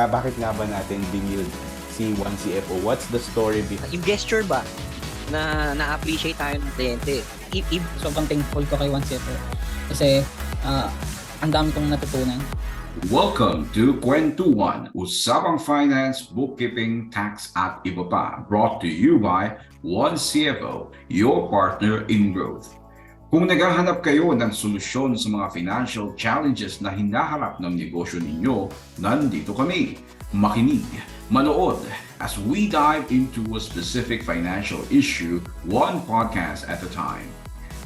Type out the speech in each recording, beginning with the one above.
bakit nga ba natin binild si One CFO? What's the story behind? Yung gesture ba na na-appreciate tayo ng kliyente? Sobrang thankful ko kay One CFO kasi ang dami kong natutunan. Welcome to Kwentuhan, Usapang Finance, Bookkeeping, Tax at Iba pa, brought to you by One CFO, your partner in growth. Kung naghahanap kayo ng solusyon sa mga financial challenges na hinaharap ng negosyo ninyo, nandito kami. Makinig, manood as we dive into a specific financial issue, one podcast at a time.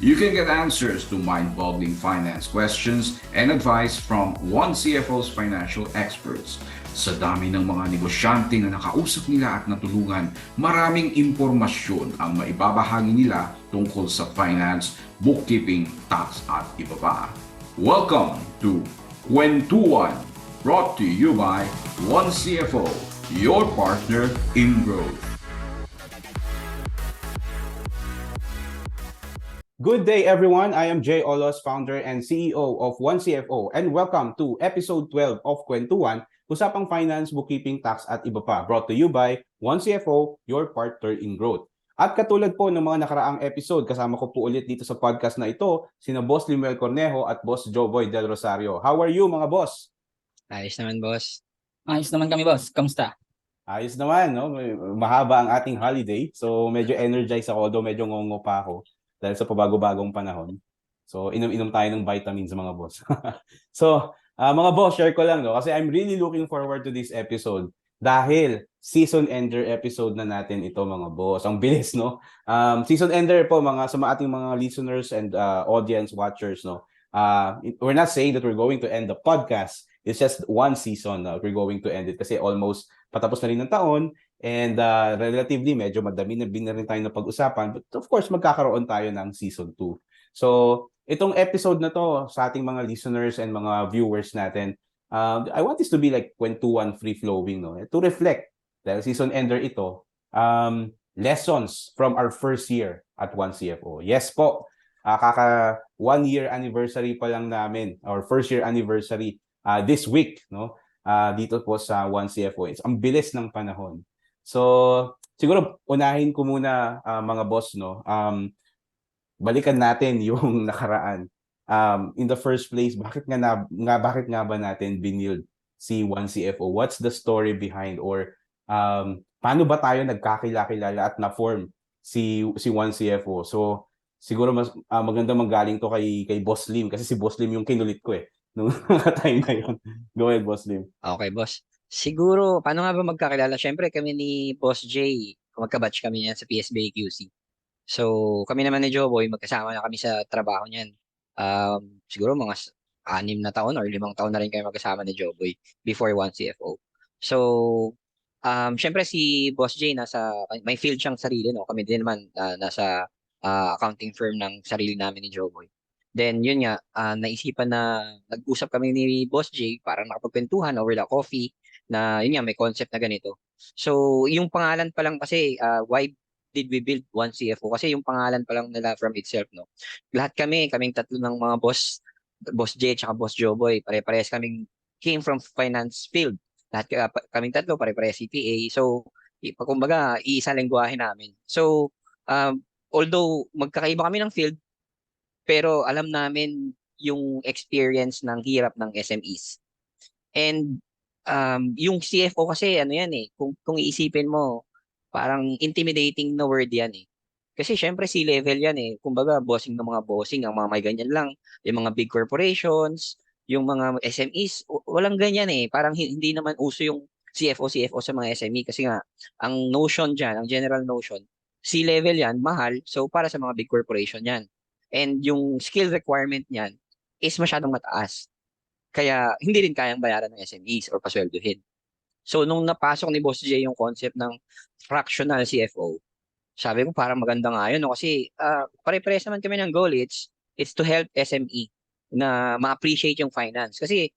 You can get answers to mind-boggling finance questions and advice from One CFO's financial experts. Sa dami ng mga negosyante na nakausap nila at natulungan, maraming impormasyon ang maibabahagi nila tungkol sa finance, bookkeeping, tax at iba pa. Welcome to Kwentuhan, brought to you by One CFO, your partner in growth. Good day, everyone. I am Jay Olos, founder and CEO of One CFO, and welcome to episode 12 of Kwentuhan, Usapang Finance, Bookkeeping, Tax at Iba pa, brought to you by One CFO, your partner in growth. At katulad po ng mga nakaraang episode, kasama ko po ulit dito sa podcast na ito, sina Boss Limuel Cornejo at Boss Joboy Del Rosario. How are you, mga boss? Ayos naman, boss. Ayos naman kami, boss. Kamusta? Ayos naman, no? Mahaba ang ating holiday, so medyo energized ako, although medyo ngongo pa ako dahil sa pabago-bagong panahon. So, inom-inom tayo ng vitamins, mga boss. So, mga boss, share ko lang, no? Kasi I'm really looking forward to this episode dahil season ender episode na natin ito, mga boss. Ang bilis, no? Season ender po, sa ating mga listeners and audience watchers, no? We're not saying that we're going to end the podcast. It's just one season na we're going to end it kasi almost patapos na rin ng taon. And relatively, medyo madami na rin tayo na pag-usapan. But of course, magkakaroon tayo ng Season 2. So, itong episode na to sa ating mga listeners and mga viewers natin, I want this to be like kwentuhan free-flowing, no? To reflect, dahil season ender ito, lessons from our first year at One CFO. Yes po, kaka 1 year anniversary pa lang namin, our first year anniversary this week, no? Dito po sa One CFO. It's ang bilis ng panahon. So, siguro unahin ko muna mga boss, no. Balikan natin yung nakaraan. In the first place, bakit nga ba natin binild si One CFO? What's the story behind, or paano ba tayo nagkakilala at na-form si One CFO? So, siguro mas maganda manggaling to kay Boss Lim kasi si Boss Lim yung kinulit ko nung time na yun. Go ahead, Boss Lim. Okay, boss. Siguro, paano nga ba magkakilala? Siyempre, kami ni Boss Jay, magkabatch kami yan sa PSBA QC. So, kami naman ni Joboy, magkasama na kami sa trabaho niyan. Siguro mga 6 na taon or 5 taon na rin kayo magkasama ni Joboy before One CFO. So, siyempre si Boss Jay, may field siyang sarili, no? Kami din naman nasa accounting firm ng sarili namin ni Joboy. Then, yun nga, naisipan na nag-usap kami ni Boss Jay, parang nakapagkwentuhan over the coffee, na yun nga, may concept na ganito. So, yung pangalan pa lang kasi, why did we build One CFO? Kasi yung pangalan pa lang nila from itself, no? Lahat kaming tatlo ng mga Boss Jay at Boss Joboy, pare-parehas kaming came from finance field. Lahat kaming tatlo, pare-parehas CPA. So, kumbaga, iisang lengguwahe namin. So, although magkakaiba kami ng field, pero alam namin yung experience ng hirap ng SMEs. And yung CFO kasi ano yan kung iisipin mo, parang intimidating na word yan Kasi syempre C-level yan Kumbaga bossing ng mga bossing, ang mga may ganyan lang, yung mga big corporations, yung mga SMEs, walang ganyan Parang hindi naman uso yung CFO sa mga SME kasi nga ang notion diyan, ang general notion, C-level yan, mahal, so para sa mga big corporation yan. And yung skill requirement niyan is masyadong mataas. Kaya hindi rin kayang bayaran ng SMEs or pasweldohin. So nung napasok ni Boss J yung concept ng fractional CFO, sabi ko parang maganda nga yun, no? Kasi pare-pares naman kami ng goal. It's to help SME na ma-appreciate yung finance. Kasi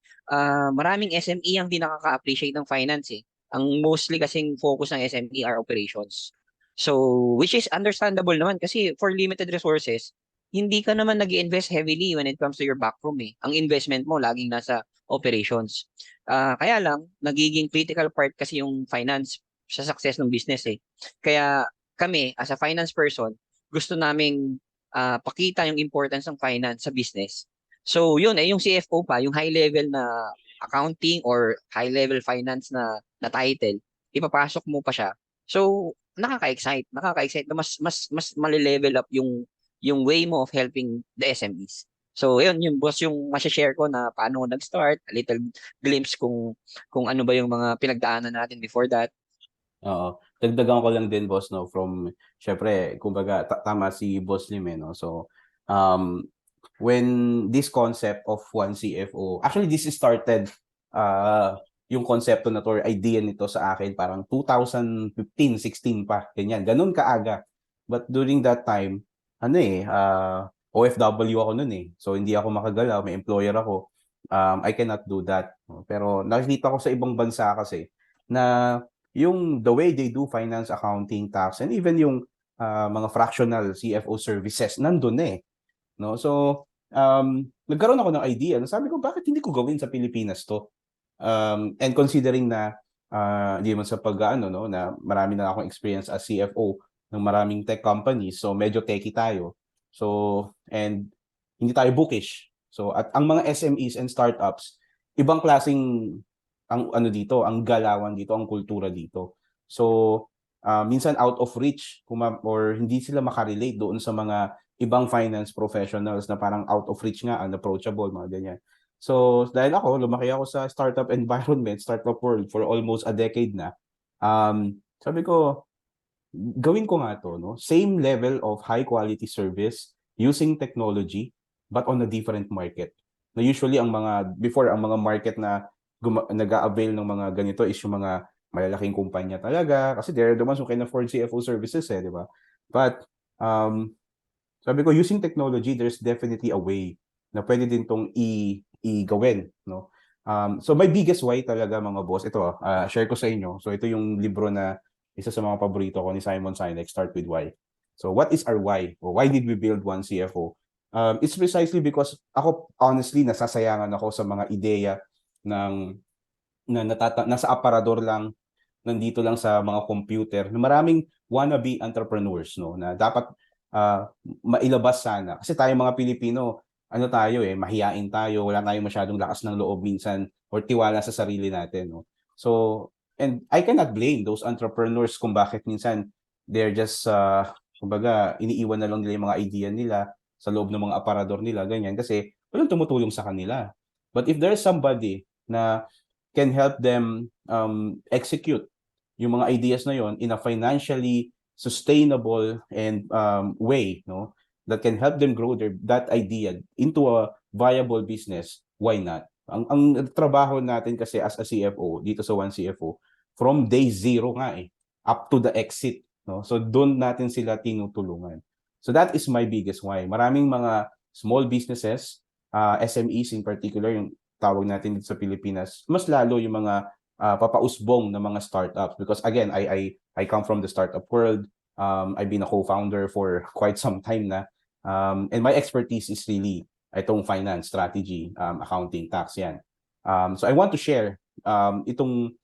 maraming SME ang di nakaka-appreciate ng finance Ang mostly kasing focus ng SME are operations. So, which is understandable naman kasi for limited resources, hindi ka naman nag-invest heavily when it comes to your backroom eh. Ang investment mo laging nasa operations. Kaya lang, nagiging critical part kasi yung finance sa success ng business eh. Kaya kami, as a finance person, gusto naming pakita yung importance ng finance sa business. So yun eh, yung CFO pa, yung high level na accounting or high level finance na title, ipapasok mo pa siya. So nakaka-excite na mas mali-level up yung way mo of helping the SMEs. So yun, yung boss yung ma-share ko na paano ako nag-start, a little glimpse kung ano ba yung mga pinagdaanan natin before that. Oo. Dagdagan ko lang din, boss, no, from, syempre, kumbaga, tama si Boss Lim, eh, no? So, when this concept of one CFO, actually, this started, yung konsepto na to, or idea nito sa akin, parang 2015, 16 pa, ganyan. Ganun kaaga. But during that time, ano eh, OFW ako nun eh. So, hindi ako makagalaw, may employer ako. I cannot do that. Pero nakikita ko sa ibang bansa kasi na yung the way they do finance, accounting, tax, and even yung mga fractional CFO services, nandun eh. No? So, nagkaroon ako ng idea. Sabi ko, bakit hindi ko gawin sa Pilipinas to? And considering na hindi man sa pag-ano, no, na marami na akong experience as CFO ng maraming tech companies, so medyo techy tayo. So, and hindi tayo bookish. So, at ang mga SMEs and startups, ibang klaseng ang ano dito, ang galawan dito, ang kultura dito. So, minsan out of reach or hindi sila makarelate doon sa mga ibang finance professionals na parang out of reach nga, unapproachable, mga ganyan. So, dahil lumaki ako sa startup environment, startup world for almost a decade na, sabi ko, gawin ko nga to, no? Same level of high quality service using technology but on a different market. Na usually ang mga market na nag-a-avail ng mga ganito is yung mga malalaking kumpanya talaga kasi they're the ones who can afford CFO services eh, di ba? But sabi ko, using technology, there's definitely a way na pwede din tong i-gawin, no? So my biggest why talaga, mga boss, ito, share ko sa inyo. So ito yung libro na isa sa mga paborito ko ni Simon Sinek, Start with Why. So what is our why? Or why did we build one CFO? It's precisely because ako, honestly, nasasayangan ako sa mga ideya nasa aparador lang, nandito lang sa mga computer, na maraming wannabe entrepreneurs, no, na dapat mailabas sana. Kasi tayo mga Pilipino, ano tayo mahiyain tayo, wala tayong masyadong lakas ng loob minsan or tiwala sa sarili natin, no. So, and I cannot blame those entrepreneurs kung bakit minsan they're just kumbaga iniiwan na lang nila yung mga idea nila sa loob ng mga aparador nila, ganyan, kasi walang tumutulong sa kanila. But if there's somebody na can help them execute yung mga ideas na yon in a financially sustainable and way, no, that can help them grow that idea into a viable business, why not? Ang trabaho natin kasi as a CFO dito sa One CFO, from day zero nga up to the exit, no? So doon natin sila tinutulungan. So that is my biggest why. Maraming mga small businesses, SMEs in particular, yung tawag natin dito sa Pilipinas, mas lalo yung mga papausbong ng mga startups, because again, I come from the startup world. I've been a co-founder for quite some time na, and my expertise is really itong finance, strategy, accounting, tax, yan. So I want to share itong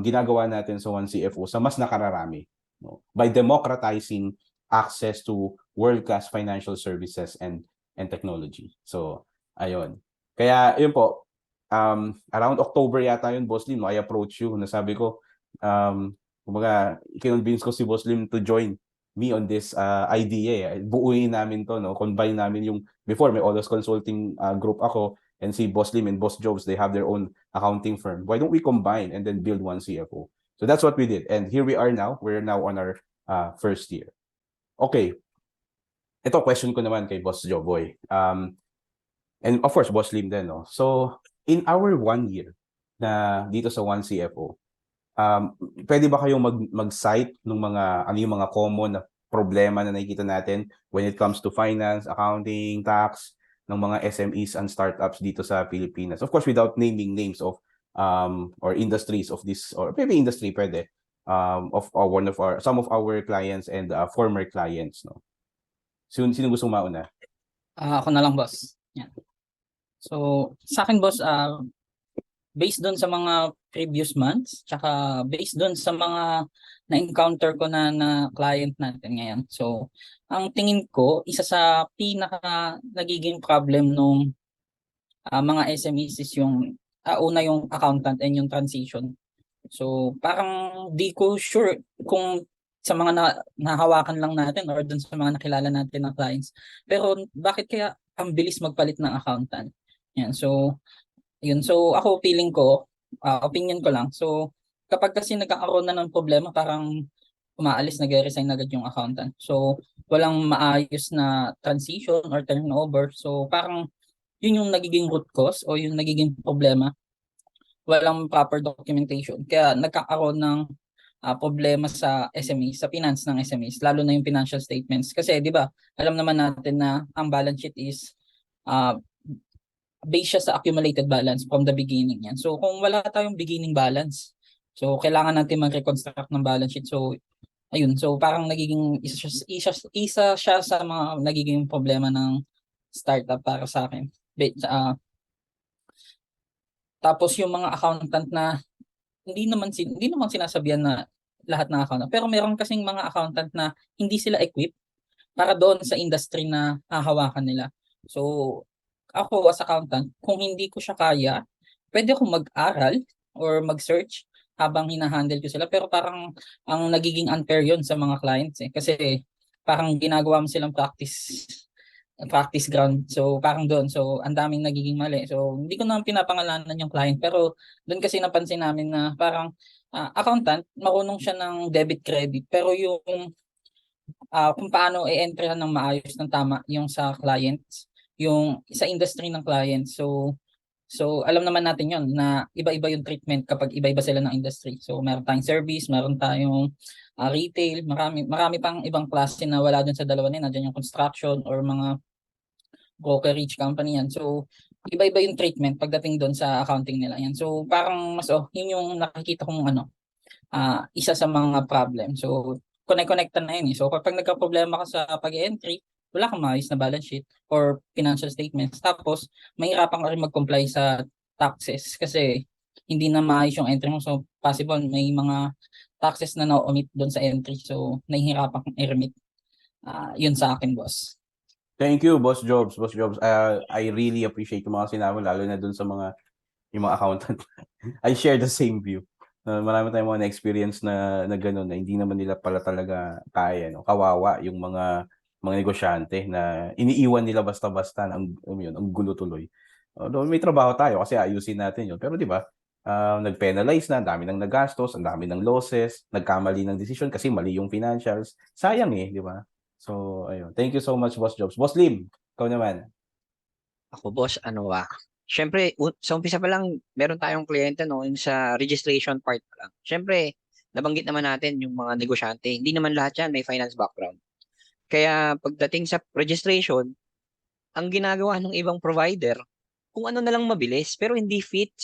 ginagawa natin sa One CFO sa mas nakararami, no, by democratizing access to world-class financial services and technology. So, ayun. Kaya, yun po, around October yata yun, Boss Lim, I approach you, nasabi ko, kumbaga, i-convince ko si Boss Lim to join me on this idea. Buuin namin to, no? Combine namin yung, before may Olos Consulting group ako, and si Boss Lim and Boss Jobs, they have their own accounting firm. Why don't we combine and then build one CFO? So that's what we did. And here we are now. We're now on our first year. Okay. Ito, question ko naman kay Boss Joboy. And of course, Boss Lim din, no? So, in our 1 year na dito sa One CFO, pwede ba kayong mag-cite ng ano yung mga common na problema na nakikita natin when it comes to finance, accounting, tax, ng mga SMEs and startups dito sa Pilipinas? Of course, without naming names of or industries of this, or maybe industry pwede, of some of our clients and former clients, no? Sino gusto mauna? Ako na lang, boss. Yan. So, sa akin, boss, based doon sa mga previous months, tsaka based doon sa mga na-encounter ko na client natin ngayon. So, ang tingin ko, isa sa pinaka nagiging problem nung mga SMEs is yung una yung accountant and yung transition. So, parang di ko sure kung sa mga nahawakan lang natin or dun sa mga nakilala natin na clients. Pero bakit kaya ang bilis magpalit ng accountant? Yan. So, yun. So, ako feeling ko, opinion ko lang. So, kapag kasi nagkakaroon na ng problema, parang umaalis, nag-resign agad yung accountant. So, walang maayos na transition or turnover. So, parang yun yung nagiging root cause o yung nagiging problema. Walang proper documentation. Kaya nagkakaroon ng problema sa SMEs, sa finance ng SMEs, lalo na yung financial statements. Kasi 'di ba, alam naman natin na ang balance sheet is uh, based siya sa accumulated balance from the beginning yan. So kung wala tayong beginning balance, so kailangan natin mag-reconstruct ng balance sheet. So ayun, so parang nagiging isa siya sa mga nagiging problema ng startup para sa akin. Tapos yung mga accountant na hindi naman sinasabihan na lahat ng accountant, pero meron kasing mga accountant na hindi sila equipped para doon sa industry na hahawakan nila. So ako as accountant, kung hindi ko siya kaya, pwede akong mag-aral or mag-search habang hinahandle ko sila, pero parang ang nagiging unfair yun sa mga clients kasi parang ginagawa mo silang practice ground. So parang doon. So ang daming nagiging mali. So hindi ko naman pinapangalanan yung client, pero doon kasi napansin namin na parang accountant, marunong siya ng debit credit, pero yung kung paano i-entryhan ng maayos ng tama yung sa clients, yung sa industry ng clients. So alam naman natin yon na iba-iba yung treatment kapag iba-iba sila ng industry. So meron tayong service, meron tayong retail, marami pang ibang klase na wala dun sa dalawa na yun. Nandiyan yung construction or mga brokerage company yan. So iba-iba yung treatment pagdating doon sa accounting nila yan. So parang yun yung nakikita kong isa sa mga problem. So connect-connectan na yun eh. So kapag nagka-problema ka sa pag-entry, wala kang maayos na balance sheet or financial statements. Tapos mahirapan ka rin mag-comply sa taxes kasi hindi na maayos yung entry mo. So possible may mga taxes na na-omit doon sa entry. So nahihirapan kang i-remit. Yun sa akin, boss. Thank you, Boss Jobs. Boss Jobs, I really appreciate yung mga sinabi, lalo na dun sa yung mga accountant. I share the same view. Marami tayong mga na-experience na gano'n na hindi naman nila pala talaga kaya, no? Kawawa yung mga negosyante na iniiwan nila basta-basta na ang gulo tuloy. Although may trabaho tayo kasi ayusin natin yun. Pero di ba, nag-penalize na, ang dami ng nagastos, ang dami ng losses, nagkamali ng decision kasi mali yung financials. Sayang di ba? So, ayun. Thank you so much, Boss Jobs. Boss Lim, ikaw naman. Ako, boss, Siyempre, sa umpisa pa lang, meron tayong kliyente, no, yung sa registration part pa lang. Siyempre, nabanggit naman natin yung mga negosyante. Hindi naman lahat yan may finance background. Kaya pagdating sa registration, ang ginagawa ng ibang provider, kung ano na lang mabilis, pero hindi fit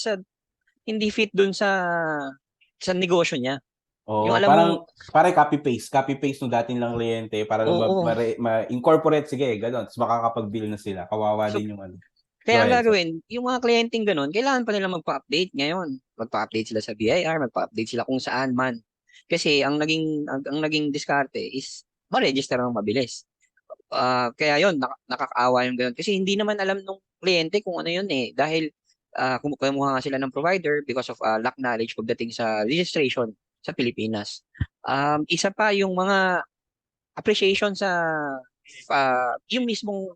dun sa negosyo niya. Yung Oh, alam mong, parang copy-paste ng dating lang kliyente para oo. ma-incorporate, sige, gano'n. Tapos makakapag-bill na sila. Kawawa So, din yung ano. Go kaya ang ahead, sir. gagawin, yung mga kliyenteng ganun, kailangan pa nila magpa-update ngayon. Magpa-update sila sa BIR, magpa-update sila kung saan man. Kasi ang naging diskarte is ma-register ng mabilis. Kaya yon nakakaawa yung ganun. Kasi hindi naman alam nung kliyente kung ano yun eh. Dahil kumuha nga sila ng provider because of lack knowledge pagdating sa registration sa Pilipinas. Isa pa yung mga appreciation sa yung mismong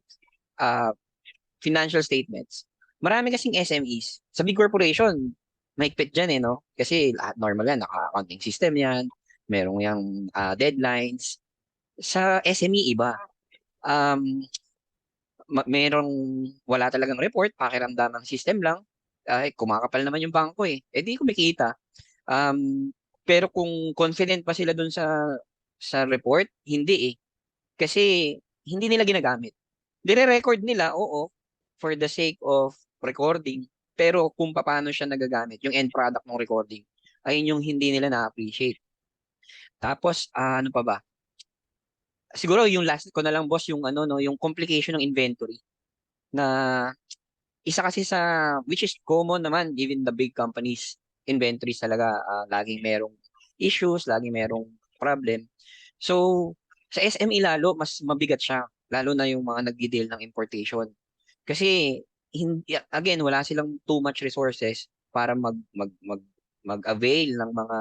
ah, financial statements. Marami kasing SMEs. Sa big corporation, mahigpit dyan no? Kasi lahat normal yan, naka-accounting system yan, merong yung deadlines. Sa SME, iba. Um, Merong wala talagang report, pakiramdam ng system lang. Ay, kumakapal naman yung bangko eh. Eh di kumikita. Um, pero kung confident pa sila dun sa report, hindi eh. Kasi hindi nila ginagamit. Dire-record nila, oo, for the sake of recording. Pero kung paano siya nagagamit, yung end product ng recording, ayun yung hindi nila na-appreciate. Tapos, ano pa ba? siguro yung last ko na lang boss yung ano no, yung complication ng inventory na isa kasi sa which is common naman even the big companies inventories talaga laging merong issues, laging merong problem. So sa SME lalo mas mabigat siya lalo na yung mga nagdi-deal ng importation. Kasi again wala silang too much resources para mag-avail ng mga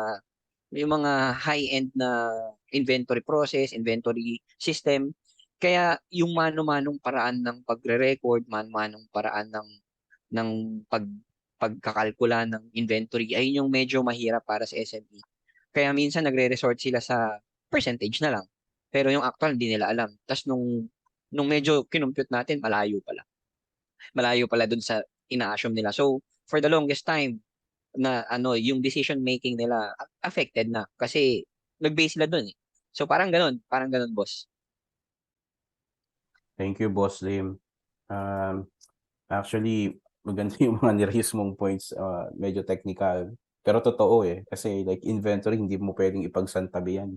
yung mga high-end na inventory process, inventory system. Kaya yung mano-manong paraan ng pagre-record, mano-manong paraan ng pag pagkakalkula ng inventory ay yung medyo mahirap para sa SME. Kaya minsan nagre-resort sila sa percentage na lang. Pero yung actual hindi nila alam. Tapos nung medyo kinumpute natin, malayo pala. Malayo pala dun sa ina-assume nila. So, for the longest time, na ano, yung decision making nila affected na kasi nag-base sila doon eh. So parang ganun boss. Thank you, Boss Lim. Um, Actually, maganda yung mga niraise mong points, medyo technical. Pero totoo eh, kasi like inventory, hindi mo pwedeng ipagsantabi yan.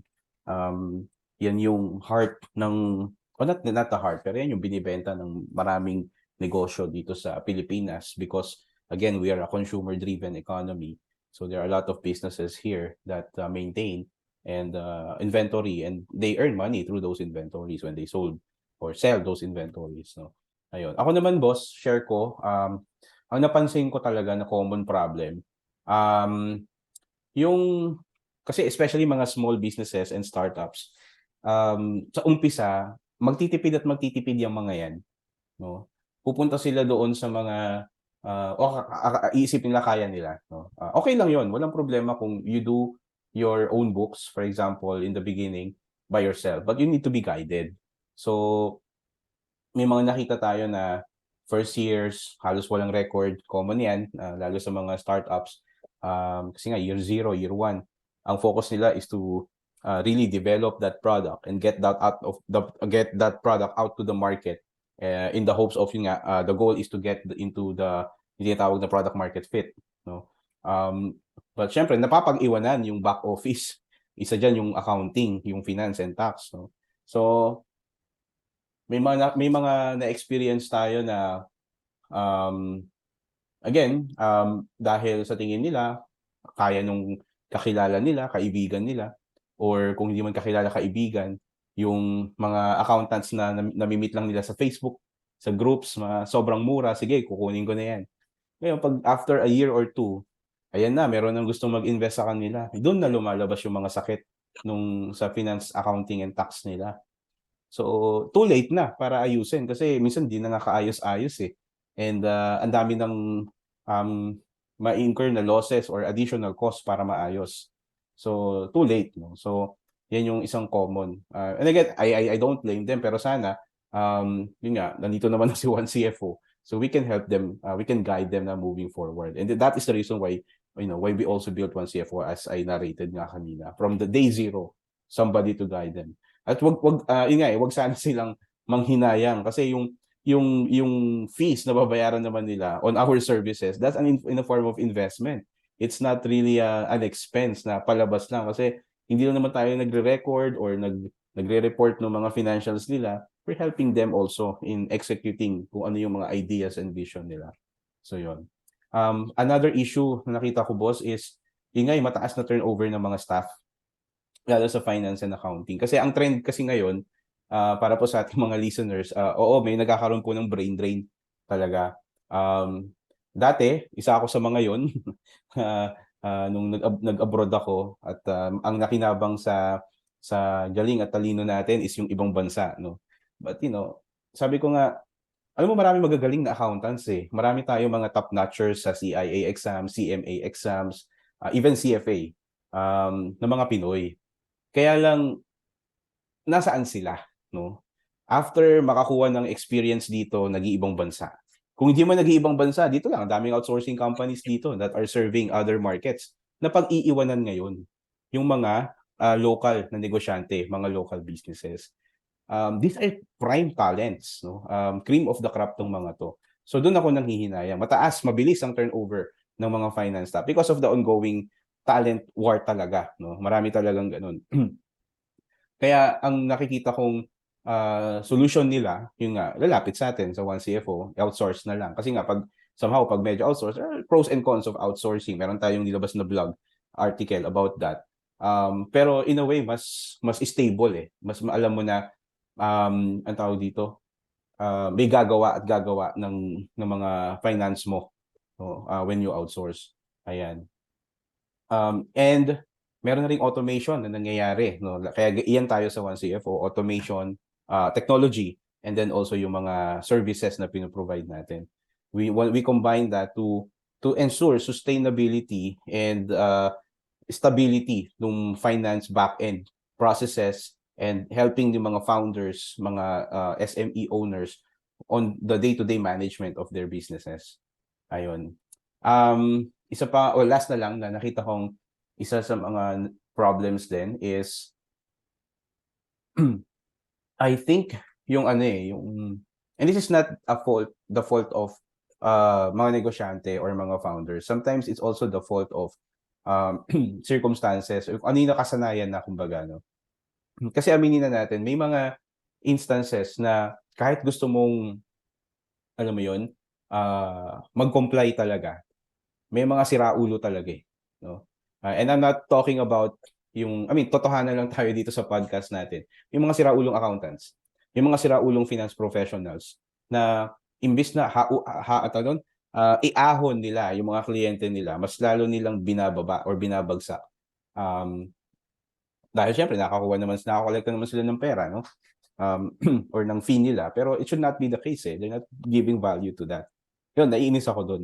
Yan yung heart ng, not the heart, pero yan yung binibenta ng maraming negosyo dito sa Pilipinas because again, we are a consumer-driven economy. So there are a lot of businesses here that maintain and inventory and they earn money through those inventories when they sold or sell those inventories. No? Ayun. Ako naman, boss, share ko, ang napansin ko talaga na common problem, yung, kasi especially mga small businesses and startups, sa umpisa, magtitipid yung mga yan. No? Pupunta sila doon sa mga, iisipin nila kaya nila. No? Okay lang yon, walang problema kung you do your own books, for example, in the beginning, by yourself. But you need to be guided. So, may mga nakita tayo na first years, halos walang record, common yan, lalo sa mga startups. Kasi nga, year 0, year 1, ang focus nila is to really develop that product and get that product out to the market in the hopes of yun nga, the goal is to get into the tinatawag na product market fit. No? But syempre, napapag-iwanan yung back office. Isa dyan yung accounting, yung finance and tax. No? So, may mga na-experience tayo na again, dahil sa tingin nila kaya nung kakilala nila, kaibigan nila, or kung hindi man kakilala kaibigan, yung mga accountants na nami-meet lang nila sa Facebook, sa groups, sobrang mura, sige, kukunin ko na yan. Ngayon, pag after a year or two, ayan na, meron nang gustong mag-invest sa kanila. Doon na lumalabas yung mga sakit sa finance, accounting, and tax nila. So, too late na para ayusin kasi minsan di na nakaayos-ayos eh. And ang dami ng ma-incur na losses or additional costs para maayos. So, too late. No? So, yan yung isang common. And again, I don't blame them pero sana, yun nga, nandito naman na si One CFO. So, we can help them, we can guide them na moving forward. And that is the reason why, why we also built One CFO as I narrated nga kanina. From the day zero, somebody to guide them. At wag sana silang manghinayang kasi yung fees na babayaran naman nila on our services, that's in a form of investment. It's not really an expense na palabas lang kasi hindi lang naman tayo nagre-record or nagre-report ng mga financials nila. We're helping them also in executing kung ano yung mga ideas and vision nila. So yon. Another issue na nakita ko, boss, is mataas na turnover ng mga staff lalo sa finance and accounting. Kasi ang trend kasi ngayon, para po sa ating mga listeners, oo, may nagkakaroon po ng brain drain talaga. Dati, isa ako sa mga yon nung nag-abroad ako at ang nakinabang sa galing at talino natin is yung ibang bansa. No? But sabi ko nga, alam mo marami magagaling na accountants eh. Marami tayo mga top-notchers sa CIA exams, CMA exams, even CFA ng mga Pinoy. Kaya lang, nasaan sila? No? After makakuha ng experience dito, nag-iibang bansa. Kung hindi man nag-iibang bansa, dito lang, daming outsourcing companies dito that are serving other markets na pag-iiwanan ngayon. Yung mga local na negosyante, mga local businesses. These are prime talents. No? Cream of the crop tong mga to. So doon ako nanghihinayang. Mataas, mabilis ang turnover ng mga finance staff because of the ongoing talent war talaga. No? Marami talagang ganun. Kaya ang nakikita kong solution nila, yun nga, lalapit sa atin sa One CFO, outsource na lang. Kasi nga, pag medyo outsource, pros and cons of outsourcing. Meron tayong nilabas na blog article about that. Pero in a way, mas stable eh. Mas alam mo na, ang tawag dito, may gagawa at gagawa ng mga finance mo, no, when you outsource. Ayan. And meron na ring automation na nangyayari, no? Kaya iyan tayo sa One CFO, automation, technology, and then also yung mga services na pinoprovide natin. We combine that to ensure sustainability and stability ng finance back-end processes and helping yung mga founders, mga SME owners on the day-to-day management of their businesses. Ayun. Isa pa, o last na lang na nakita kong isa sa mga problems din is I think yung and this is not the fault of mga negosyante or mga founders. Sometimes it's also the fault of circumstances, ano yung nakasanayan na kumbaga, no? Kasi aminin na natin, may mga instances na kahit gusto mong, alam mo yun, mag-comply talaga, may mga siraulo talaga eh, no? And I'm not talking about totohanan lang tayo dito sa podcast natin. Yung mga siraulong accountants, yung mga siraulong finance professionals na imbis na iahon nila yung mga kliyente nila, mas lalo nilang binababa or binabagsak. Dahil syempre nakakolekta naman sila ng pera, no? Or ng fee nila, pero it should not be the case eh. They're not giving value to that. Yun, naiinis ako doon.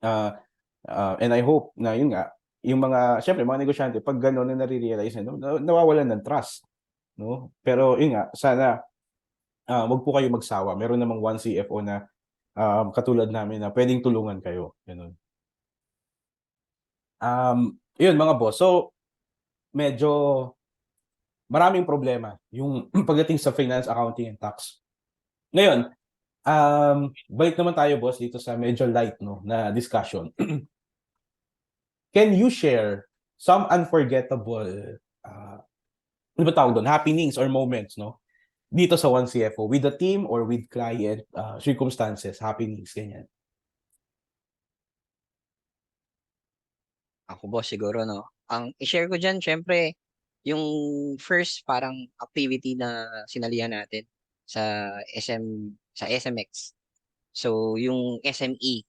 And I hope na yun nga, yung syempre mga negosyante, pag gano'n na nare-realize na, nawawalan ng trust, no? Pero yun nga, sana wag po kayo magsawa. Meron namang One CFO na katulad namin na pwedeng tulungan kayo. Ganun. Yun mga boss. So, medyo maraming problema yung pagdating sa finance, accounting, and tax. Ngayon, balik naman tayo boss dito sa medyo light na discussion. Can you share some unforgettable ano ba tawag doon? Happenings or moments, no? Dito sa One CFO, with the team or with client, circumstances, happenings, ganyan. Ako boss siguro, no? Ang i-share ko dyan, syempre, yung first parang activity na sinalihan natin sa SMX. So, yung SME.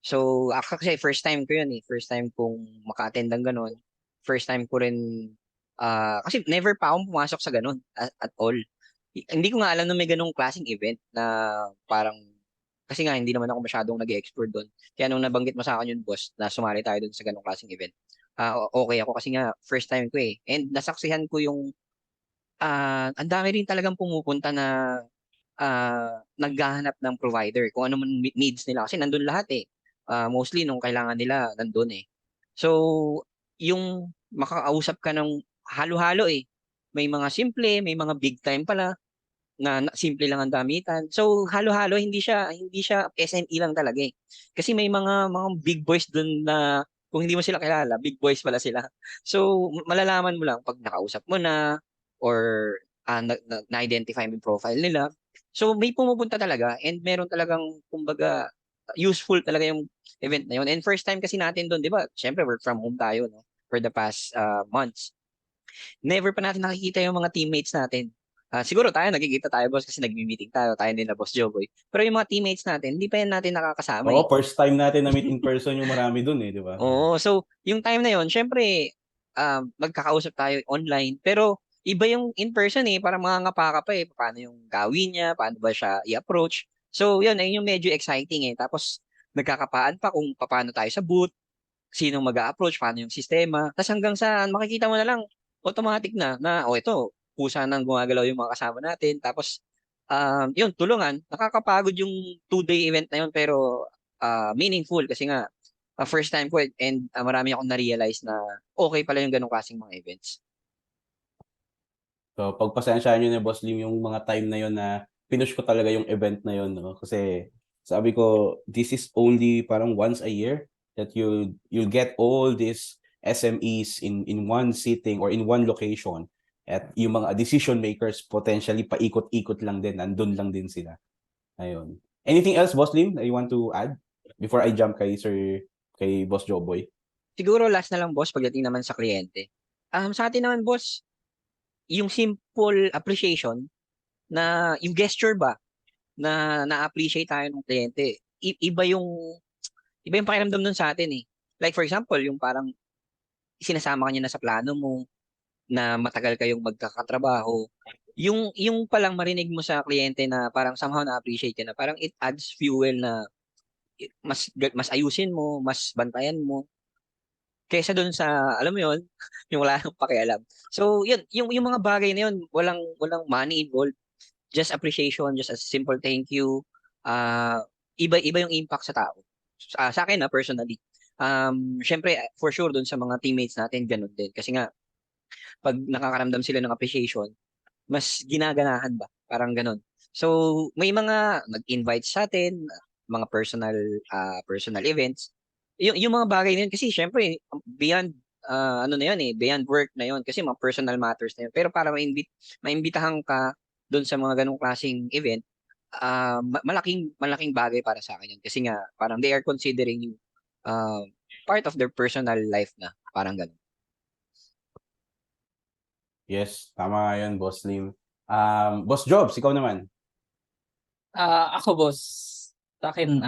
So, ako kasi first time ko yun eh. First time kong maka-attend ng ganun. First time ko rin, kasi never pa akong pumasok sa ganun at all. Hindi ko nga alam na may ganung klaseng event na parang, kasi nga hindi naman ako masyadong nag-explore doon. Kaya nung nabanggit mo sa akin yun, boss, na sumali tayo doon sa ganung klaseng event, okay ako kasi nga first time ko eh. And nasaksihan ko yung, ang dami rin talagang pumupunta na naghahanap ng provider, kung ano man needs nila. Kasi nandun lahat eh. Mostly nung kailangan nila nandun eh. So, yung makakausap ka ng halo-halo eh. May mga simple, may mga big time pala na simple lang ang gamitan. So, halo-halo, hindi siya SME lang talaga eh. Kasi may mga big boys dun na kung hindi mo sila kilala, big boys pala sila. So, malalaman mo lang pag nakausap mo na or na-identify mo yung profile nila. So, may pumupunta talaga and meron talagang, kumbaga, useful talaga yung event na yun. And first time kasi natin doon, di ba? Siyempre, work from home tayo, no? For the past months. Never pa natin nakikita yung mga teammates natin. Siguro tayo, nagkikita tayo, boss, kasi nagmi-meeting tayo nila, Boss Joboy. Pero yung mga teammates natin, hindi pa yan natin nakakasama eh. Oo, first time natin na meet in person yung marami dun eh, di ba? Oo, so yung time na yon, syempre, magkakausap tayo online, pero iba yung in person eh, para mangangapa ka pa eh, paano yung gawin niya, paano ba siya i-approach. So yun, ayun yung medyo exciting eh. Tapos nagkakapaan pa kung paano tayo sa booth, sinong mag-a-approach, paano yung sistema. Tapos hanggang sa makikita mo na lang, automatic na ito, kusa nang gumagalaw yung mga kasama natin. Tapos, yun, tulungan. Nakakapagod yung 2-day event na yun, pero meaningful kasi nga, first time ko and marami akong na-realize na okay pala yung ganong klaseng mga events. So, pagpasensyahan nyo na Boss Lim yung mga time na yon na pinush ko talaga yung event na yon, no? Kasi sabi ko, this is only parang once a year that you'll get all these SMEs in one sitting or in one location At yung mga decision makers, potentially paikot-ikot lang din, nandun lang din sila. Ayun. Anything else, Boss Lim, that you want to add before I jump kay Boss Joboy? Siguro last na lang, boss, pagdating naman sa kliyente. Sa atin naman, boss, yung simple appreciation na yung gesture ba na na-appreciate tayo ng kliyente. Iba yung pakiramdam nun sa atin eh. Like for example, yung parang sinasama ka niya na sa plano mo, na matagal kayong magkakatrabaho. Yung palang marinig mo sa kliyente na parang somehow na-appreciate ka na, parang it adds fuel na mas ayusin mo, mas bantayan mo kaysa doon sa, alam mo yun, yung wala nang pakialam. So, yun, yung mga bagay na yun, walang money involved. Just appreciation, just a simple thank you. Uh, iba yung impact sa tao. Sa akin na personally. Syempre, for sure, doon sa mga teammates natin, ganun din. Kasi nga, pag nakakaramdam sila ng appreciation, mas ginaganahan ba? Parang ganun. So, may mga nag-invite sa atin, mga personal events. Yung mga bagay na yun, kasi syempre, beyond, ano na yun eh, beyond work na yun, kasi mga personal matters na yun. Pero para maimbitahan ka doon sa mga ganong klaseng event, malaking bagay para sa akin yun. Kasi nga, parang they are considering you uh, part of their personal life na. Parang ganun. Yes, tama yun, Boss Lim. Boss Jobs, ikaw naman. Ako boss, sa akin,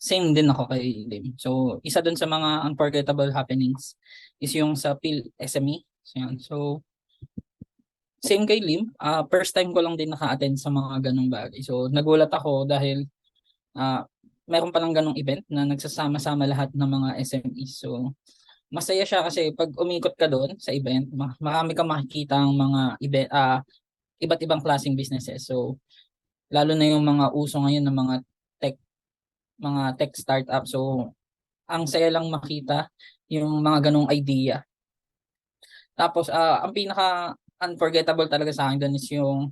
same din ako kay Lim. So, isa dun sa mga unforgettable happenings is yung sa Phil SME. So, yan. So, same kay Lim. First time ko lang din naka-attend sa mga ganong bagay. So, nagulat ako dahil meron palang ganong event na nagsasama-sama lahat ng mga SMEs. So, masaya siya kasi pag umikot ka doon sa event, marami kang makikita ang mga event, iba't ibang klaseng businesses. So, lalo na yung mga uso ngayon ng mga tech startup. So, ang saya lang makita yung mga ganong idea. Tapos, ang pinaka unforgettable talaga sa akin doon is yung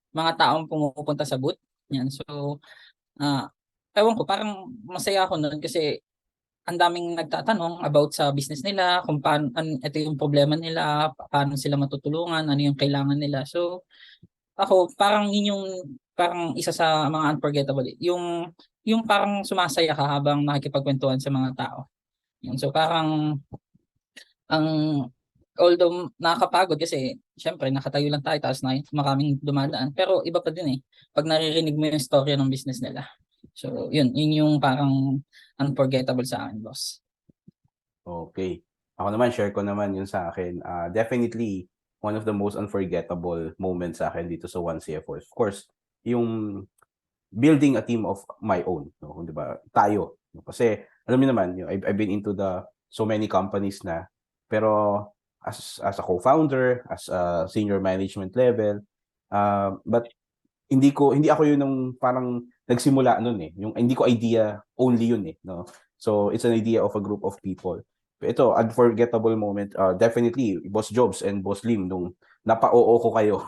mga taong pumupunta sa booth. Yan. So, ewan ko, parang masaya ako noon kasi ang daming nagtatanong about sa business nila, kung paano, ito yung problema nila, paano sila matutulungan, ano yung kailangan nila. So, ako, parang yun yung parang isa sa mga unforgettable. Yung parang sumasaya ka habang nakikipagkwentuhan sa mga tao. Yun. So, parang ang although nakakapagod kasi syempre nakatayo lang tayo tapos na maraming dumadaan pero iba pa din eh pag naririnig mo yung story ng business nila. So yun yung parang unforgettable sa akin, boss. Okay. Ako naman, share ko naman yun sa akin. Definitely, one of the most unforgettable moments sa akin dito sa One CFO. Of course, yung building a team of my own. No? Di ba? Tayo. Kasi, alam niyo naman, I've been into so many companies na. Pero, as a co-founder, as a senior management level, but hindi ako yun ng parang nagsimula noon eh. Yung hindi ko idea only yun eh, no. So it's an idea of a group of people. Ito, unforgettable moment, definitely Boss Jobs and Boss Lim nung napa-oo ko kayo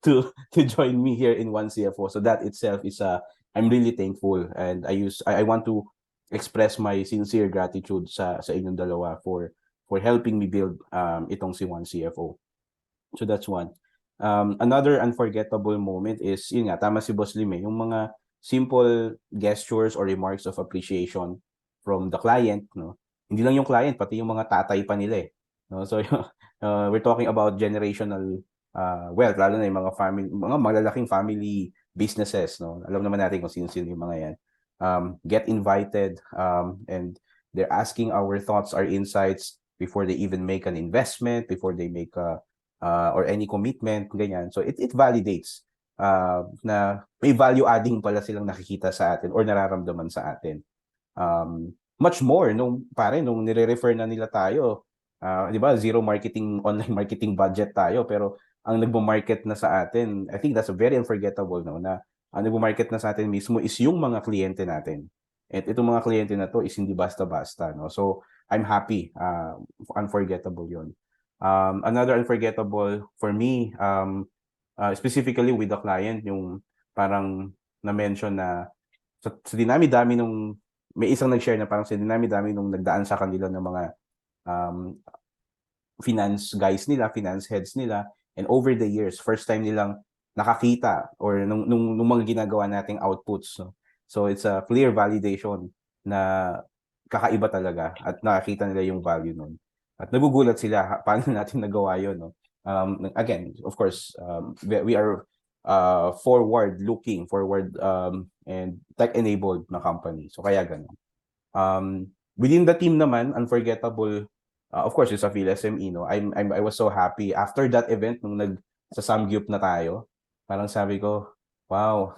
to join me here in One CFO. So that itself is I'm really thankful and I want to express my sincere gratitude sa inyong dalawa for helping me build itong si One CFO. So that's one. Another unforgettable moment is, yun nga, tama si Boss Lim yung mga simple gestures or remarks of appreciation from the client, no? Hindi lang yung client, pati yung mga tatay pa nila eh. No? So, we're talking about generational wealth, lalo na yung mga malalaking family businesses, no? Alam naman natin kung sino-sino yung mga yan. Get invited, and they're asking our thoughts, our insights before they even make an investment, before they make or any commitment, ganyan. So it validates na may value adding pala silang nakikita sa atin or nararamdaman sa atin. Much more nung nire-refer na nila tayo, 'di ba? Zero marketing, online marketing budget tayo, pero ang nagmo-market na sa atin, I think that's a very unforgettable, no, na ang nagmo-market na sa atin mismo is yung mga kliyente natin. At itong mga kliyente na to is hindi basta-basta, no. So I'm happy, unforgettable 'yon. Another unforgettable for me, specifically with the client, yung parang na-mention na sa dinami-dami nung may isang nag-share na parang sa dinami-dami nung nagdaan sa kanila ng mga finance guys nila, finance heads nila, And over the years, first time nilang nakakita or nung mga ginagawa nating outputs, no? So it's a clear validation na kakaiba talaga at nakakita nila yung value nun. At nagugulat sila paano natin nagawa yun, no? Again, of course, we are forward-looking, and tech-enabled na company. So kaya ganun. Within the team naman, unforgettable, of course, yung sa PhilSME, no? I was so happy after that event nung sa Samgyup na tayo. Parang sabi ko, wow,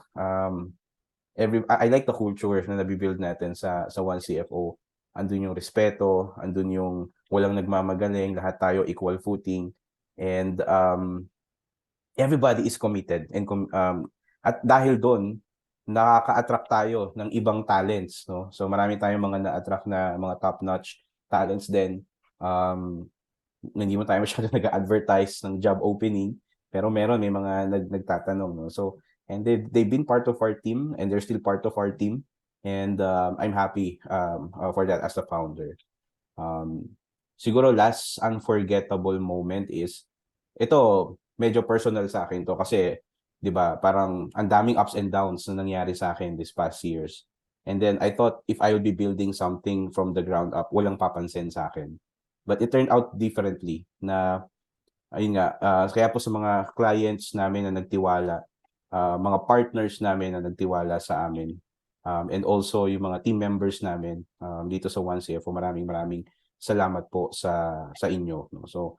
I like the culture na nabibuild natin sa One CFO. Andun yung respeto, andun yung walang nagmamagaling, lahat tayo equal footing, and everybody is committed, and at dahil doon nakaka-attract tayo ng ibang talents, no? So marami tayong mga na-attract na mga top-notch talents din. Hindi mo tayo masyado nag-advertise ng job opening, pero may mga nagtatanong, no? So, and they've been part of our team, and they're still part of our team, and I'm happy for that as the founder. Siguro last unforgettable moment is ito, medyo personal sa akin to kasi 'di ba, parang ang daming ups and downs na nangyari sa akin this past years. And then I thought if I would be building something from the ground up, walang papansin sa akin. But it turned out differently na ayun nga, kaya po sa mga clients namin na nagtiwala, mga partners namin na nagtiwala sa amin, and also yung mga team members namin dito sa One CFO, maraming salamat po sa inyo, no? So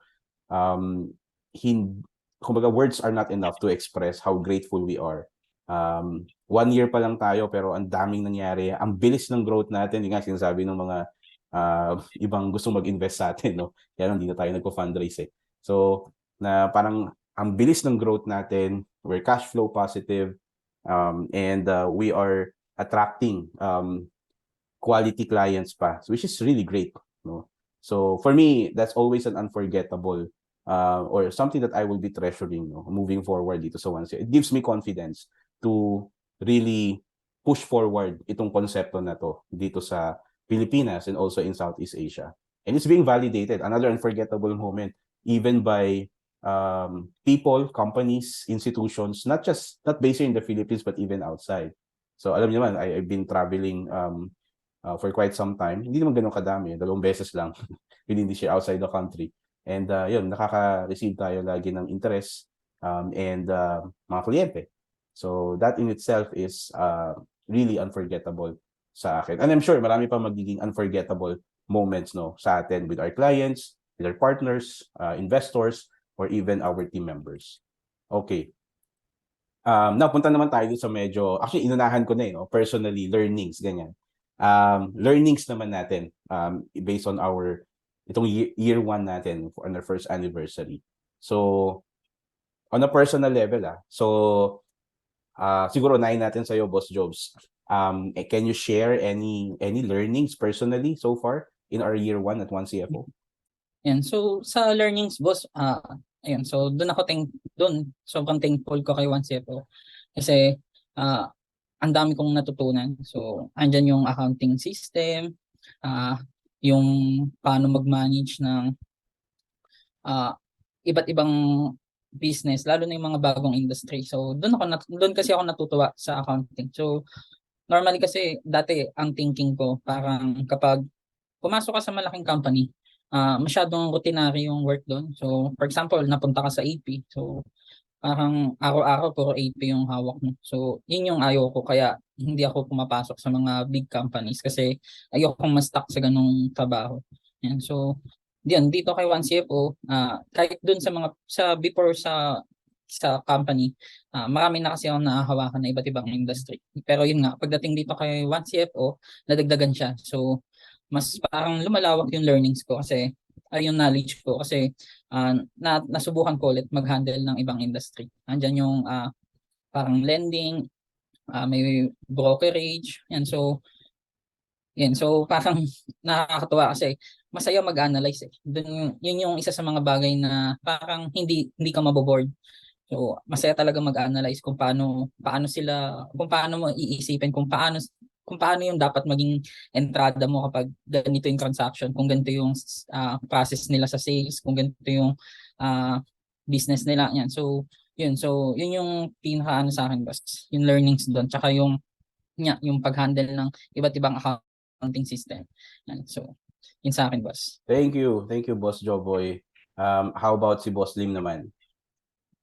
kumbaga words are not enough to express how grateful we are. 1 year pa lang tayo pero ang daming nangyari, ang bilis ng growth natin, yung nga sinasabi ng mga ibang gustong mag-invest sa atin, no? Kaya hindi na tayo nagpo-fundraise eh. So na parang ang bilis ng growth natin, we're cash flow positive, and we are attracting quality clients pa, which is really great, no? So for me, that's always an unforgettable or something that I will be treasuring, no, moving forward dito sa One CFO. It gives me confidence to really push forward itong konsepto na to dito sa Pilipinas and also in Southeast Asia. And it's being validated. Another unforgettable moment, even by people, companies, institutions, not based here in the Philippines, but even outside. So alam niyo naman, I've been traveling for quite some time. Hindi naman ganun kadami, 2 beses lang within this year outside the country. And yun, nakaka-receive tayo lagi ng interest and mga kliyente. So that in itself is really unforgettable sa akin. And I'm sure marami pa magiging unforgettable moments, no, sa atin with our clients, with our partners, investors, or even our team members. Okay. Napunta naman tayo sa medyo, actually inunahan ko na no, personally, learnings, ganyan. Learnings naman natin based on itong year 1 natin on our first anniversary. So, on a personal level, siguro unahin natin sa'yo, Boss Jobs. Can you share any learnings personally so far in our year 1 at One CFO? Yan. So sa learnings, boss, ayun. So sobrang thankful ko kay One CFO kasi ang dami kong natutunan. So andyan yung accounting system, yung paano mag-manage ng iba't ibang business, lalo na yung mga bagong industry. So doon kasi ako natutuwa sa accounting. So normally kasi dati ang thinking ko parang kapag pumasok ka sa malaking company, masyadong routinary yung work doon. So for example, napunta ka sa AP. So parang araw-araw puro AP yung hawak mo. So yun yung ayaw ko, kaya hindi ako pumapasok sa mga big companies kasi ayokong ma-stuck sa ganung trabaho. Yan. So dito kay One CFO, kahit doon before sa company, marami na kasi ako nahahawakan na iba't ibang industry. Pero yun nga, pagdating dito kay One CFO, nadagdagan siya. So mas parang lumalawak yung learnings ko kasi yung knowledge ko kasi nasubukan ko ulit mag-handle ng ibang industry. Andyan yung parang lending, may brokerage, yan. So parang nakakatuwa kasi masaya mag-analyze eh. Yun yung isa sa mga bagay na parang hindi ka maboboard. So masaya talaga mag-analyze kung paano mo iisipin kung paano yung dapat maging entrada mo kapag ganito yung transaction, kung ganito yung process nila sa sales, kung ganito yung business nila yan. So yun yung pinaka ano sa akin boss, yung learnings doon, tsaka yung pag-handle ng iba't ibang accounting system. Yan. So yun sa akin boss. Thank you, Boss Joboy. How about si Boss Lim naman?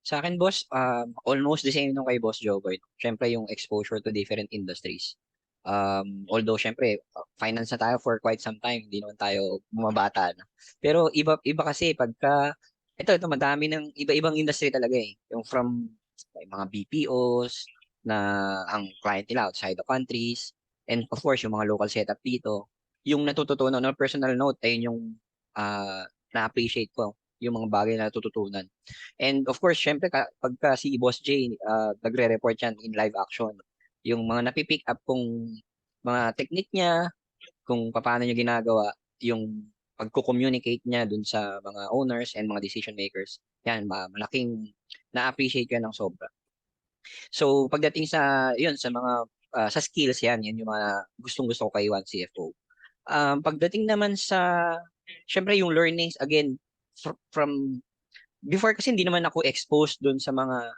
Sa akin, boss, almost the same nung kay Boss Joboy. Siyempre, yung exposure to different industries. Although, siyempre, finance na tayo for quite some time. Hindi naman tayo bumabata na. Pero iba kasi pagka, ito, madami ng iba-ibang industry talaga eh. Yung from may mga BPOs na ang client nila outside the countries. And of course, yung mga local setup dito. Yung natututunan, on a personal note, ayun yung na-appreciate ko yung mga bagay na natututunan. And of course, syempre, pagka si Boss J, nagre-report yan in live action, yung mga napipick up kung mga technique niya, kung paano niya ginagawa, yung pagko-communicate niya dun sa mga owners and mga decision makers, yan, malaking na-appreciate ko yan ng sobra. So, pagdating yun, sa mga, sa skills yan yung mga gustong-gusto ko kay One CFO. Pagdating naman syempre yung learnings, again, from before kasi hindi naman ako exposed doon sa mga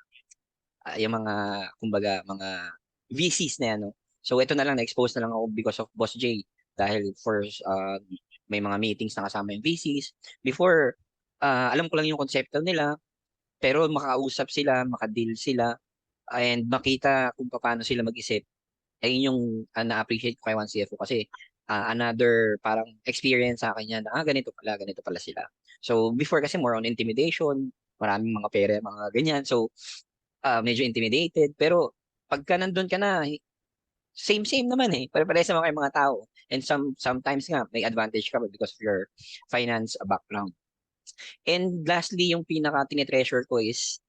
yung mga kumbaga mga VCs na yan, no? So ito na lang na-expose na lang ako because of Boss J dahil first may mga meetings na kasama yung VCs. Before alam ko lang yung konsepto nila pero makausap sila, makadeal sila and makita kung paano sila mag-isip. Ayun yung na-appreciate ko kay One CFO kasi another parang experience sa akin yan na ganito pala sila. So before kasi more on intimidation, maraming mga pera, mga ganyan. So medyo intimidated. Pero pagka nandun ka na, same naman eh. Pare-pares naman kayo mga tao. And sometimes nga, may advantage ka because of your finance background. And lastly, yung pinaka tinitreasure ko is,